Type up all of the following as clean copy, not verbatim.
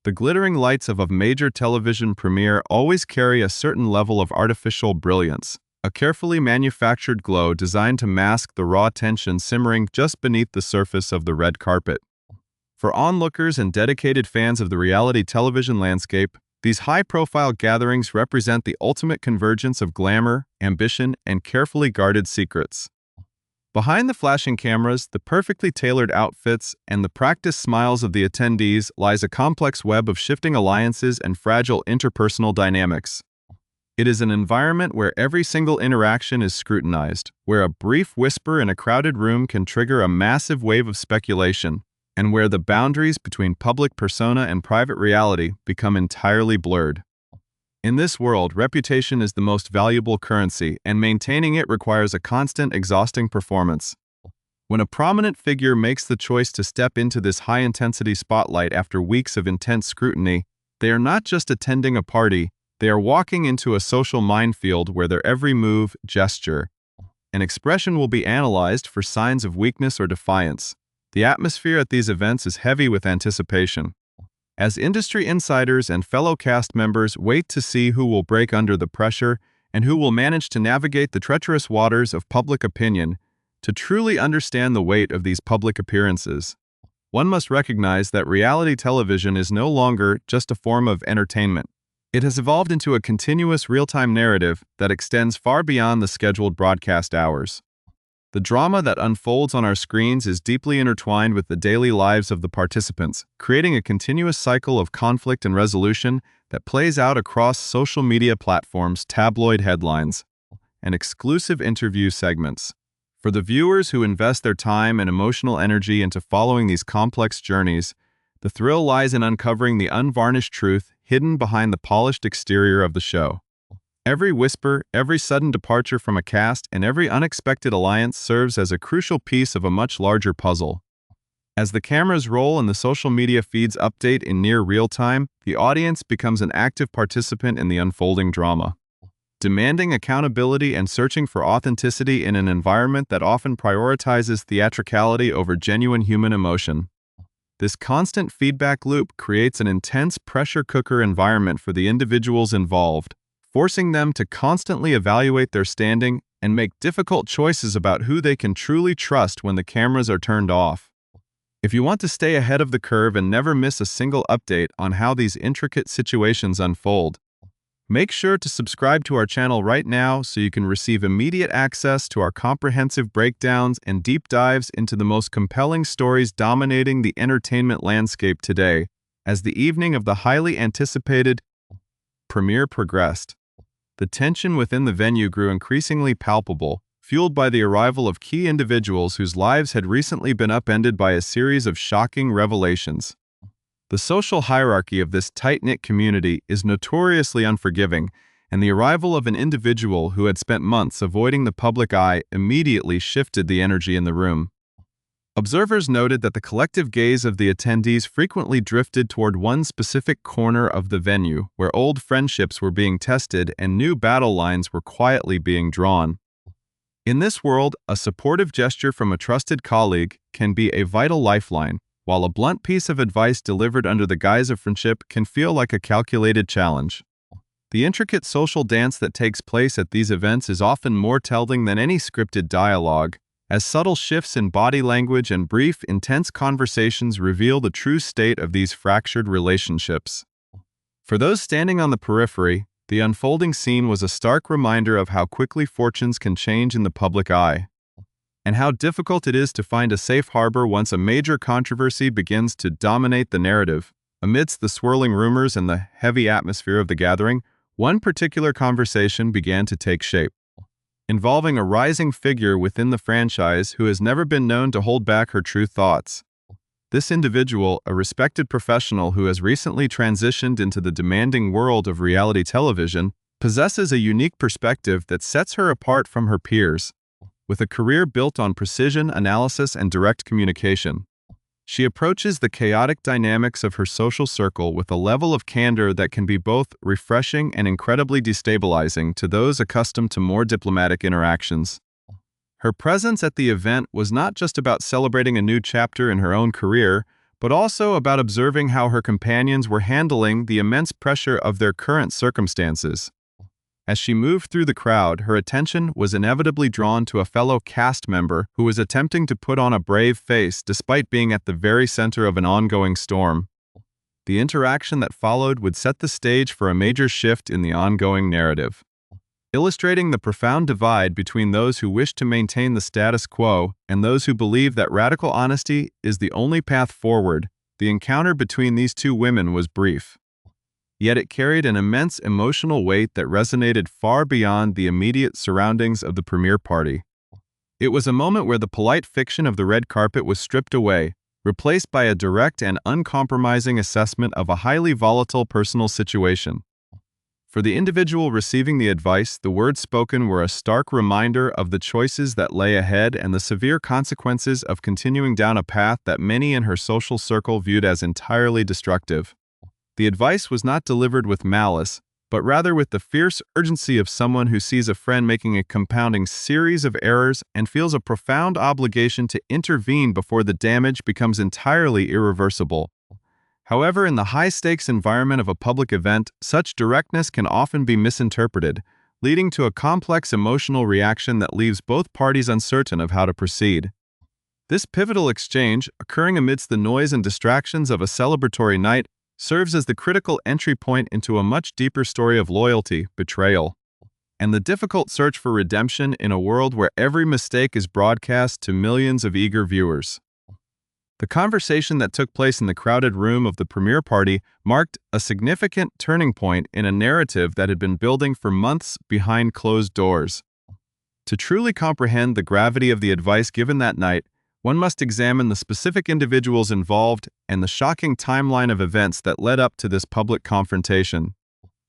The glittering lights of a major television premiere always carry a certain level of artificial brilliance, a carefully manufactured glow designed to mask the raw tension simmering just beneath the surface of the red carpet. For onlookers and dedicated fans of the reality television landscape, these high-profile gatherings represent the ultimate convergence of glamour, ambition, and carefully guarded secrets. Behind the flashing cameras, the perfectly tailored outfits, and the practiced smiles of the attendees lies a complex web of shifting alliances and fragile interpersonal dynamics. It is an environment where every single interaction is scrutinized, where a brief whisper in a crowded room can trigger a massive wave of speculation, and where the boundaries between public persona and private reality become entirely blurred. In this world, reputation is the most valuable currency, and maintaining it requires a constant, exhausting performance. When a prominent figure makes the choice to step into this high-intensity spotlight after weeks of intense scrutiny, they are not just attending a party, they are walking into a social minefield where their every move, gesture, and expression will be analyzed for signs of weakness or defiance. The atmosphere at these events is heavy with anticipation. As industry insiders and fellow cast members wait to see who will break under the pressure and who will manage to navigate the treacherous waters of public opinion, to truly understand the weight of these public appearances, one must recognize that reality television is no longer just a form of entertainment. It has evolved into a continuous real-time narrative that extends far beyond the scheduled broadcast hours. The drama that unfolds on our screens is deeply intertwined with the daily lives of the participants, creating a continuous cycle of conflict and resolution that plays out across social media platforms, tabloid headlines, and exclusive interview segments. For the viewers who invest their time and emotional energy into following these complex journeys, the thrill lies in uncovering the unvarnished truth hidden behind the polished exterior of the show. Every whisper, every sudden departure from a cast, and every unexpected alliance serves as a crucial piece of a much larger puzzle. As the cameras roll and the social media feeds update in near real time, the audience becomes an active participant in the unfolding drama, demanding accountability and searching for authenticity in an environment that often prioritizes theatricality over genuine human emotion. This constant feedback loop creates an intense pressure cooker environment for the individuals involved, forcing them to constantly evaluate their standing and make difficult choices about who they can truly trust when the cameras are turned off. If you want to stay ahead of the curve and never miss a single update on how these intricate situations unfold, make sure to subscribe to our channel right now so you can receive immediate access to our comprehensive breakdowns and deep dives into the most compelling stories dominating the entertainment landscape today. As the evening of the highly anticipated premiere progressed, the tension within the venue grew increasingly palpable, fueled by the arrival of key individuals whose lives had recently been upended by a series of shocking revelations. The social hierarchy of this tight-knit community is notoriously unforgiving, and the arrival of an individual who had spent months avoiding the public eye immediately shifted the energy in the room. Observers noted that the collective gaze of the attendees frequently drifted toward one specific corner of the venue, where old friendships were being tested and new battle lines were quietly being drawn. In this world, a supportive gesture from a trusted colleague can be a vital lifeline, while a blunt piece of advice delivered under the guise of friendship can feel like a calculated challenge. The intricate social dance that takes place at these events is often more telling than any scripted dialogue, as subtle shifts in body language and brief, intense conversations reveal the true state of these fractured relationships. For those standing on the periphery, the unfolding scene was a stark reminder of how quickly fortunes can change in the public eye, and how difficult it is to find a safe harbor once a major controversy begins to dominate the narrative. Amidst the swirling rumors and the heavy atmosphere of the gathering, one particular conversation began to take shape, involving a rising figure within the franchise who has never been known to hold back her true thoughts. This individual, a respected professional who has recently transitioned into the demanding world of reality television, possesses a unique perspective that sets her apart from her peers. With a career built on precision, analysis, and direct communication, she approaches the chaotic dynamics of her social circle with a level of candor that can be both refreshing and incredibly destabilizing to those accustomed to more diplomatic interactions. Her presence at the event was not just about celebrating a new chapter in her own career, but also about observing how her companions were handling the immense pressure of their current circumstances. As she moved through the crowd, her attention was inevitably drawn to a fellow cast member who was attempting to put on a brave face despite being at the very center of an ongoing storm. The interaction that followed would set the stage for a major shift in the ongoing narrative. Illustrating the profound divide between those who wish to maintain the status quo and those who believe that radical honesty is the only path forward, the encounter between these two women was brief. Yet it carried an immense emotional weight that resonated far beyond the immediate surroundings of the premiere party. It was a moment where the polite fiction of the red carpet was stripped away, replaced by a direct and uncompromising assessment of a highly volatile personal situation. For the individual receiving the advice, the words spoken were a stark reminder of the choices that lay ahead and the severe consequences of continuing down a path that many in her social circle viewed as entirely destructive. The advice was not delivered with malice, but rather with the fierce urgency of someone who sees a friend making a compounding series of errors and feels a profound obligation to intervene before the damage becomes entirely irreversible. However, in the high-stakes environment of a public event, such directness can often be misinterpreted, leading to a complex emotional reaction that leaves both parties uncertain of how to proceed. This pivotal exchange, occurring amidst the noise and distractions of a celebratory night, serves as the critical entry point into a much deeper story of loyalty, betrayal, and the difficult search for redemption in a world where every mistake is broadcast to millions of eager viewers. The conversation that took place in the crowded room of the premiere party marked a significant turning point in a narrative that had been building for months behind closed doors. To truly comprehend the gravity of the advice given that night, one must examine the specific individuals involved and the shocking timeline of events that led up to this public confrontation.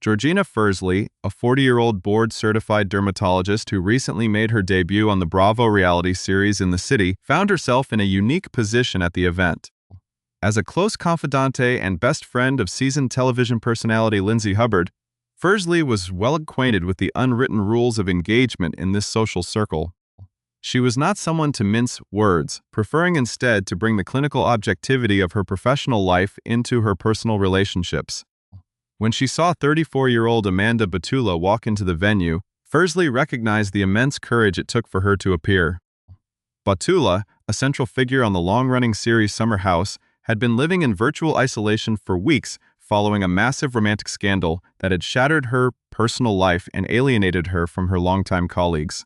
Georgina Ferzli, a 40-year-old board-certified dermatologist who recently made her debut on the Bravo reality series In the City, found herself in a unique position at the event. As a close confidante and best friend of seasoned television personality Lindsay Hubbard, Ferzli was well acquainted with the unwritten rules of engagement in this social circle. She was not someone to mince words, preferring instead to bring the clinical objectivity of her professional life into her personal relationships. When she saw 34-year-old Amanda Batula walk into the venue, Ferzli recognized the immense courage it took for her to appear. Batula, a central figure on the long-running series Summer House, had been living in virtual isolation for weeks following a massive romantic scandal that had shattered her personal life and alienated her from her longtime colleagues.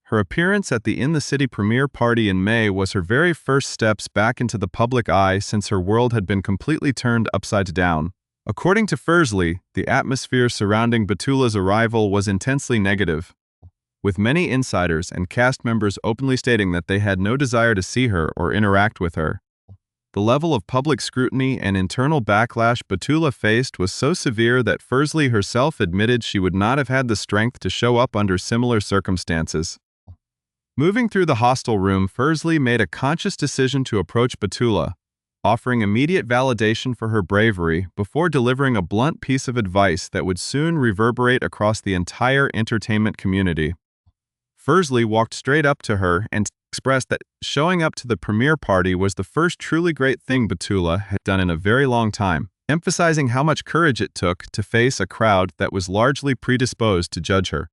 Her appearance at the In the City premiere party in May was her very first steps back into the public eye since her world had been completely turned upside down. According to Ferzli, the atmosphere surrounding Batula's arrival was intensely negative, with many insiders and cast members openly stating that they had no desire to see her or interact with her. The level of public scrutiny and internal backlash Batula faced was so severe that Ferzli herself admitted she would not have had the strength to show up under similar circumstances. Moving through the hostel room, Ferzli made a conscious decision to approach Batula, offering immediate validation for her bravery before delivering a blunt piece of advice that would soon reverberate across the entire entertainment community. Ferzli walked straight up to her and expressed that showing up to the premiere party was the first truly great thing Batula had done in a very long time, emphasizing how much courage it took to face a crowd that was largely predisposed to judge her.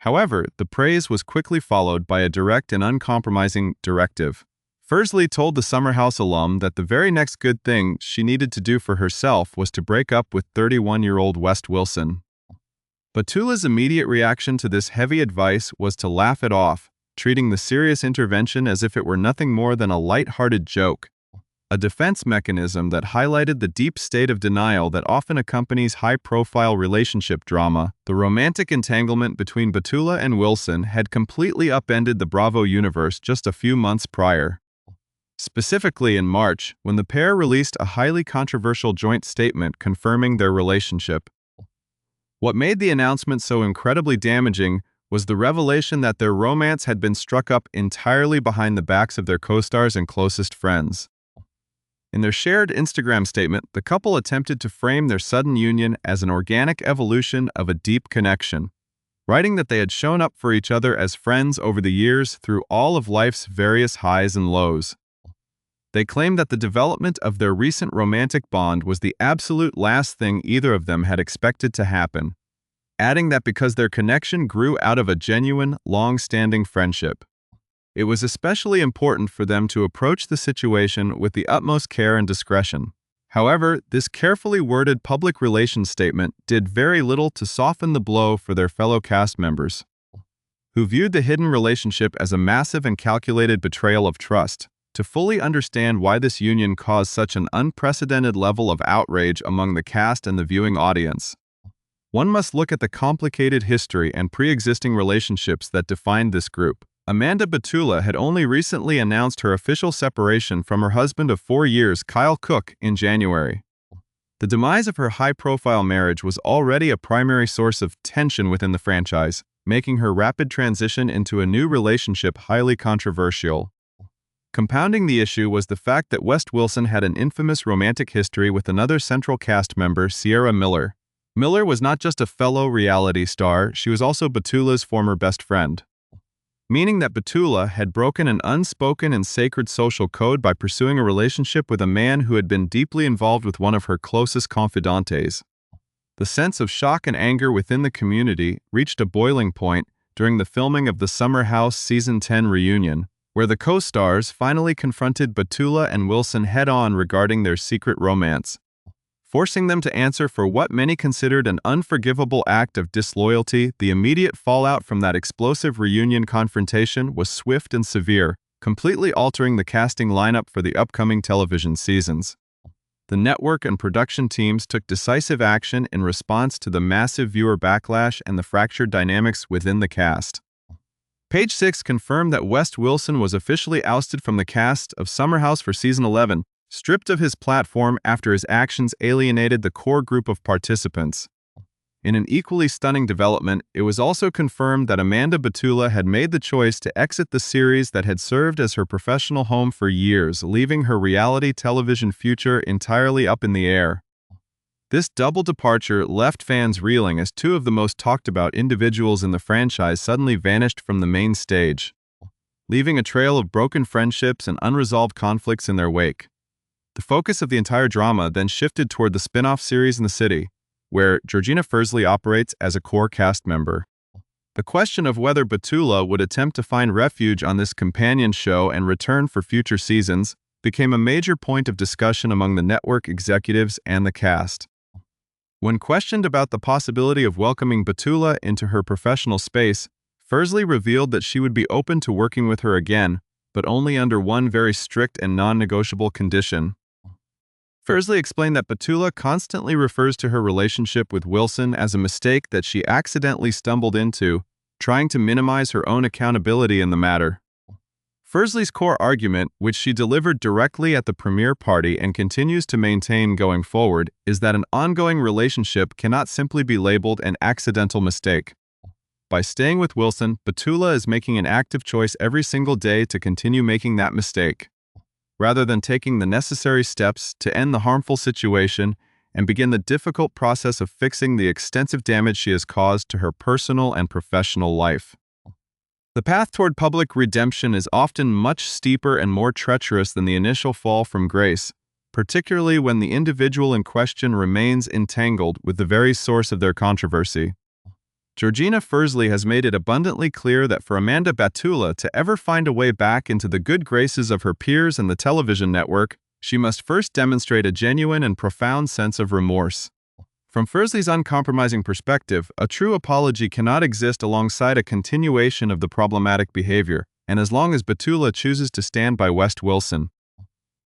However, the praise was quickly followed by a direct and uncompromising directive. Ferzli told the Summer House alum that the very next good thing she needed to do for herself was to break up with 31-year-old West Wilson. Batula's immediate reaction to this heavy advice was to laugh it off, treating the serious intervention as if it were nothing more than a light-hearted joke, a defense mechanism that highlighted the deep state of denial that often accompanies high-profile relationship drama. The romantic entanglement between Batula and Wilson had completely upended the Bravo universe just a few months prior. Specifically in March, when the pair released a highly controversial joint statement confirming their relationship. What made the announcement so incredibly damaging was the revelation that their romance had been struck up entirely behind the backs of their co-stars and closest friends. In their shared Instagram statement, the couple attempted to frame their sudden union as an organic evolution of a deep connection, writing that they had shown up for each other as friends over the years through all of life's various highs and lows. They claimed that the development of their recent romantic bond was the absolute last thing either of them had expected to happen, adding that because their connection grew out of a genuine, long-standing friendship, it was especially important for them to approach the situation with the utmost care and discretion. However, this carefully worded public relations statement did very little to soften the blow for their fellow cast members, who viewed the hidden relationship as a massive and calculated betrayal of trust. To fully understand why this union caused such an unprecedented level of outrage among the cast and the viewing audience, one must look at the complicated history and pre-existing relationships that defined this group. Amanda Batula had only recently announced her official separation from her husband of 4 years, Kyle Cook, in January. The demise of her high-profile marriage was already a primary source of tension within the franchise, making her rapid transition into a new relationship highly controversial. Compounding the issue was the fact that West Wilson had an infamous romantic history with another central cast member, Sierra Miller. Miller was not just a fellow reality star, she was also Batula's former best friend, meaning that Batula had broken an unspoken and sacred social code by pursuing a relationship with a man who had been deeply involved with one of her closest confidantes. The sense of shock and anger within the community reached a boiling point during the filming of the Summer House Season 10 reunion, where the co-stars finally confronted Batula and Wilson head-on regarding their secret romance, forcing them to answer for what many considered an unforgivable act of disloyalty. The immediate fallout from that explosive reunion confrontation was swift and severe, completely altering the casting lineup for the upcoming television seasons. The network and production teams took decisive action in response to the massive viewer backlash and the fractured dynamics within the cast. Page 6 confirmed that West Wilson was officially ousted from the cast of Summer House for Season 11, stripped of his platform after his actions alienated the core group of participants. In an equally stunning development, it was also confirmed that Amanda Batula had made the choice to exit the series that had served as her professional home for years, leaving her reality television future entirely up in the air. This double departure left fans reeling as two of the most talked-about individuals in the franchise suddenly vanished from the main stage, leaving a trail of broken friendships and unresolved conflicts in their wake. The focus of the entire drama then shifted toward the spin-off series in the city, where Georgina Ferzli operates as a core cast member. The question of whether Batula would attempt to find refuge on this companion show and return for future seasons became a major point of discussion among the network executives and the cast. When questioned about the possibility of welcoming Batula into her professional space, Ferzli revealed that she would be open to working with her again, but only under one very strict and non-negotiable condition. Ferzli explained that Batula constantly refers to her relationship with Wilson as a mistake that she accidentally stumbled into, trying to minimize her own accountability in the matter. Ferzli's core argument, which she delivered directly at the premiere party and continues to maintain going forward, is that an ongoing relationship cannot simply be labeled an accidental mistake. By staying with Wilson, Batula is making an active choice every single day to continue making that mistake, rather than taking the necessary steps to end the harmful situation and begin the difficult process of fixing the extensive damage she has caused to her personal and professional life. The path toward public redemption is often much steeper and more treacherous than the initial fall from grace, particularly when the individual in question remains entangled with the very source of their controversy. Georgina Ferzli has made it abundantly clear that for Amanda Batula to ever find a way back into the good graces of her peers and the television network, she must first demonstrate a genuine and profound sense of remorse. From Ferzli's uncompromising perspective, a true apology cannot exist alongside a continuation of the problematic behavior, and as long as Batula chooses to stand by West Wilson,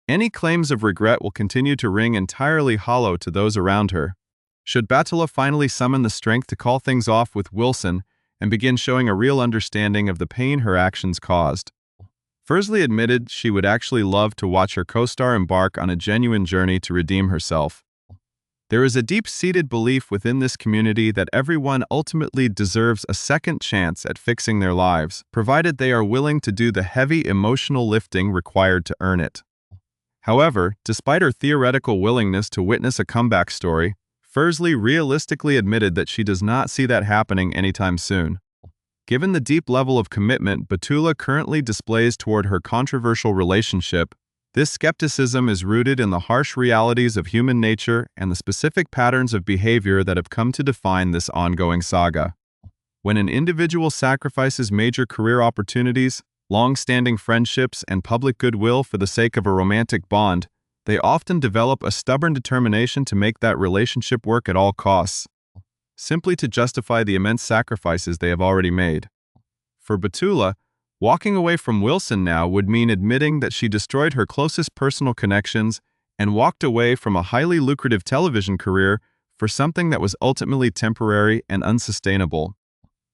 any claims of regret will continue to ring entirely hollow to those around her. Should Batula finally summon the strength to call things off with Wilson and begin showing a real understanding of the pain her actions caused, Ferzli admitted she would actually love to watch her co-star embark on a genuine journey to redeem herself. There is a deep-seated belief within this community that everyone ultimately deserves a second chance at fixing their lives, provided they are willing to do the heavy emotional lifting required to earn it. However, despite her theoretical willingness to witness a comeback story, Ferzli realistically admitted that she does not see that happening anytime soon. Given the deep level of commitment Batula currently displays toward her controversial relationship, This skepticism is rooted in the harsh realities of human nature and the specific patterns of behavior that have come to define this ongoing saga. When an individual sacrifices major career opportunities, long-standing friendships, and public goodwill for the sake of a romantic bond, they often develop a stubborn determination to make that relationship work at all costs, simply to justify the immense sacrifices they have already made. For Batula, walking away from Wilson now would mean admitting that she destroyed her closest personal connections and walked away from a highly lucrative television career for something that was ultimately temporary and unsustainable.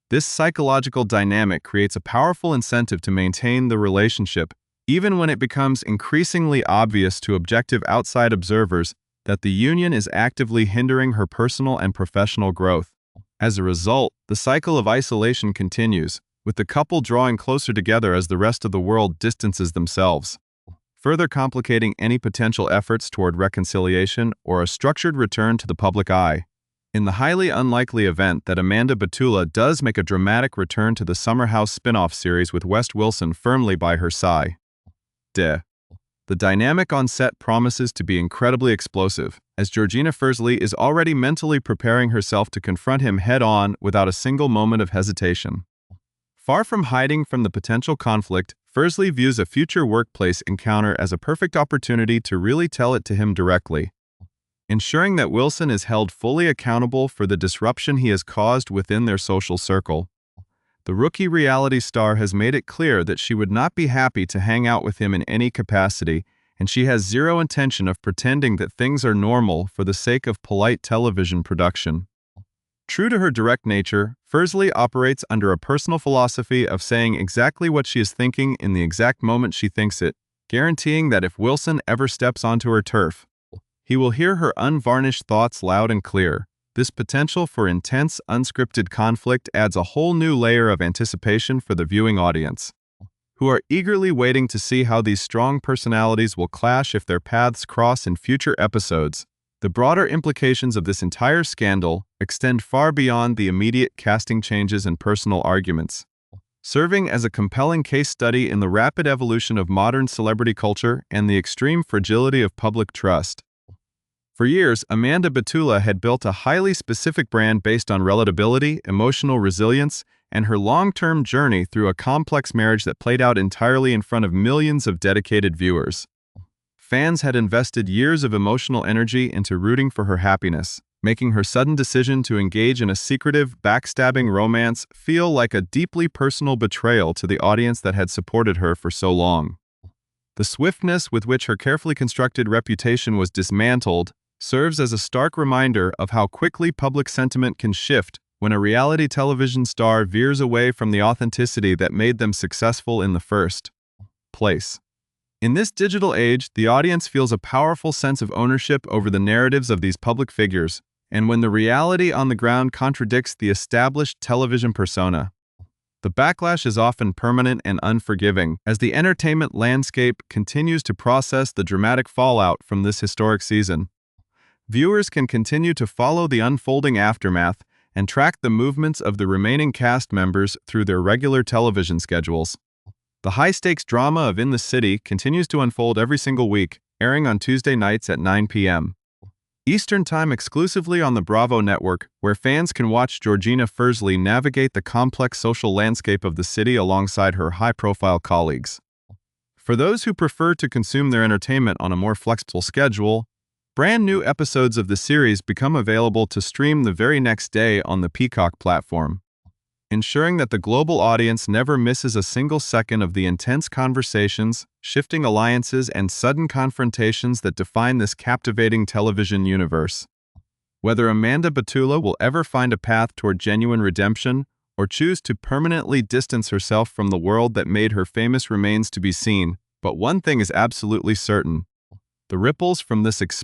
This psychological dynamic creates a powerful incentive to maintain the relationship, even when it becomes increasingly obvious to objective outside observers that the union is actively hindering her personal and professional growth. As a result, the cycle of isolation continues, with the couple drawing closer together as the rest of the world distances themselves, further complicating any potential efforts toward reconciliation or a structured return to the public eye. In the highly unlikely event that Amanda Batula does make a dramatic return to the Summer House spin-off series with West Wilson firmly by her side, the dynamic on set promises to be incredibly explosive, as Georgina Ferzli is already mentally preparing herself to confront him head-on without a single moment of hesitation. Far from hiding from the potential conflict, Ferzli views a future workplace encounter as a perfect opportunity to really tell it to him directly, ensuring that Wilson is held fully accountable for the disruption he has caused within their social circle. The rookie reality star has made it clear that she would not be happy to hang out with him in any capacity, and she has zero intention of pretending that things are normal for the sake of polite television production. True to her direct nature, Ferzli operates under a personal philosophy of saying exactly what she is thinking in the exact moment she thinks it, guaranteeing that if Wilson ever steps onto her turf, he will hear her unvarnished thoughts loud and clear. This potential for intense, unscripted conflict adds a whole new layer of anticipation for the viewing audience, who are eagerly waiting to see how these strong personalities will clash if their paths cross in future episodes. The broader implications of this entire scandal extend far beyond the immediate casting changes and personal arguments, serving as a compelling case study in the rapid evolution of modern celebrity culture and the extreme fragility of public trust. For years, Amanda Batula had built a highly specific brand based on relatability, emotional resilience, and her long-term journey through a complex marriage that played out entirely in front of millions of dedicated viewers. Fans had invested years of emotional energy into rooting for her happiness, making her sudden decision to engage in a secretive, backstabbing romance feel like a deeply personal betrayal to the audience that had supported her for so long. The swiftness with which her carefully constructed reputation was dismantled serves as a stark reminder of how quickly public sentiment can shift when a reality television star veers away from the authenticity that made them successful in the first place. In this digital age, the audience feels a powerful sense of ownership over the narratives of these public figures, and when the reality on the ground contradicts the established television persona, the backlash is often permanent and unforgiving, as the entertainment landscape continues to process the dramatic fallout from this historic season. Viewers can continue to follow the unfolding aftermath and track the movements of the remaining cast members through their regular television schedules. The high-stakes drama of In the City continues to unfold every single week, airing on Tuesday nights at 9 p.m. Eastern Time exclusively on the Bravo network, where fans can watch Georgina Ferzli navigate the complex social landscape of the city alongside her high-profile colleagues. For those who prefer to consume their entertainment on a more flexible schedule, brand new episodes of the series become available to stream the very next day on the Peacock platform, ensuring that the global audience never misses a single second of the intense conversations, shifting alliances, and sudden confrontations that define this captivating television universe. Whether Amanda Batula will ever find a path toward genuine redemption or choose to permanently distance herself from the world that made her famous remains to be seen, but one thing is absolutely certain. The ripples from this